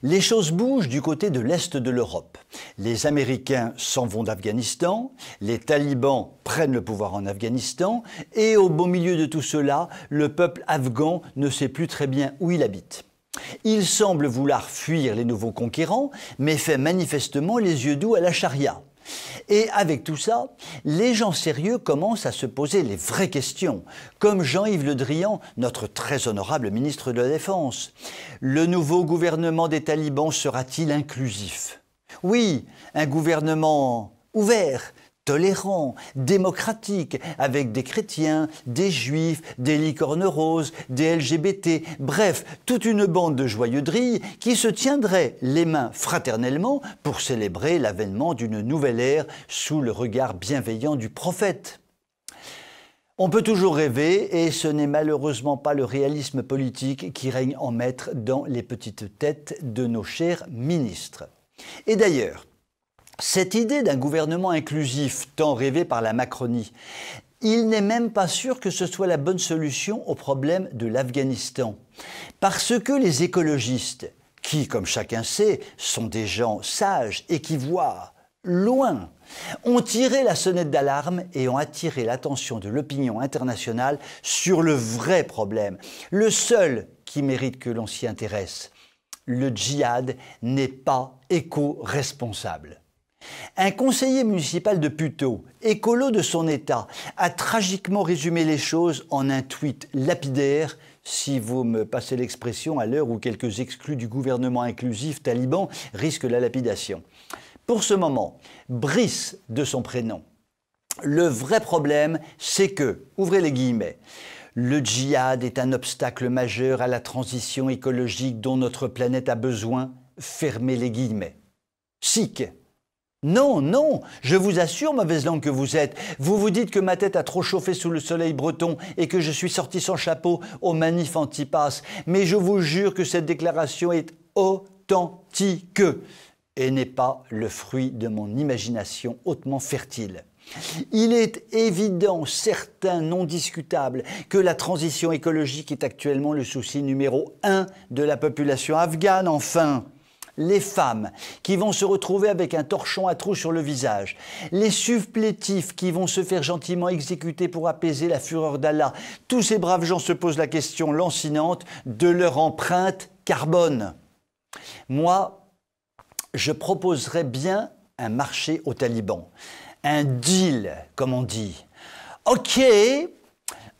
Les choses bougent du côté de l'Est de l'Europe. Les Américains s'en vont d'Afghanistan, les talibans prennent le pouvoir en Afghanistan et au beau milieu de tout cela, le peuple afghan ne sait plus très bien où il habite. Il semble vouloir fuir les nouveaux conquérants, mais fait manifestement les yeux doux à la charia. Et avec tout ça, les gens sérieux commencent à se poser les vraies questions, comme Jean-Yves Le Drian, notre très honorable ministre de la Défense. Le nouveau gouvernement des talibans sera-t-il inclusif? Oui, un gouvernement ouvert, tolérant, démocratique, avec des chrétiens, des juifs, des licornes roses, des LGBT, bref, toute une bande de joyeux drilles qui se tiendraient les mains fraternellement pour célébrer l'avènement d'une nouvelle ère sous le regard bienveillant du prophète. On peut toujours rêver et ce n'est malheureusement pas le réalisme politique qui règne en maître dans les petites têtes de nos chers ministres. Et d'ailleurs, cette idée d'un gouvernement inclusif tant rêvé par la Macronie, il n'est même pas sûr que ce soit la bonne solution au problème de l'Afghanistan. Parce que les écologistes, qui, comme chacun sait, sont des gens sages et qui voient loin, ont tiré la sonnette d'alarme et ont attiré l'attention de l'opinion internationale sur le vrai problème, le seul qui mérite que l'on s'y intéresse. Le djihad n'est pas éco-responsable. Un conseiller municipal de Puteaux, écolo de son état, a tragiquement résumé les choses en un tweet lapidaire, si vous me passez l'expression à l'heure où quelques exclus du gouvernement inclusif taliban risquent la lapidation. Pour ce moment, Brice de son prénom. Le vrai problème, c'est que, ouvrez les guillemets, le djihad est un obstacle majeur à la transition écologique dont notre planète a besoin, fermez les guillemets. Sic. Non, non, je vous assure, mauvaise langue que vous êtes, vous vous dites que ma tête a trop chauffé sous le soleil breton et que je suis sorti sans chapeau aux manifs anti-pass, mais je vous jure que cette déclaration est authentique et n'est pas le fruit de mon imagination hautement fertile. Il est évident, certain, non discutable, que la transition écologique est actuellement le souci numéro 1 de la population afghane, enfin. Les femmes qui vont se retrouver avec un torchon à trous sur le visage, les supplétifs qui vont se faire gentiment exécuter pour apaiser la fureur d'Allah, tous ces braves gens se posent la question lancinante de leur empreinte carbone. Moi, je proposerais bien un marché aux talibans, un deal, comme on dit. Ok,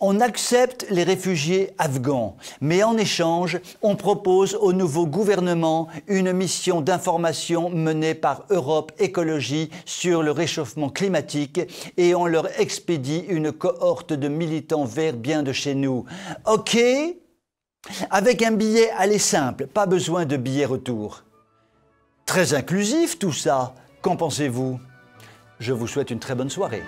on accepte les réfugiés afghans, mais en échange, on propose au nouveau gouvernement une mission d'information menée par Europe Écologie sur le réchauffement climatique et on leur expédie une cohorte de militants verts bien de chez nous. Ok? Avec un billet aller simple, pas besoin de billet retour. Très inclusif tout ça, qu'en pensez-vous? Je vous souhaite une très bonne soirée.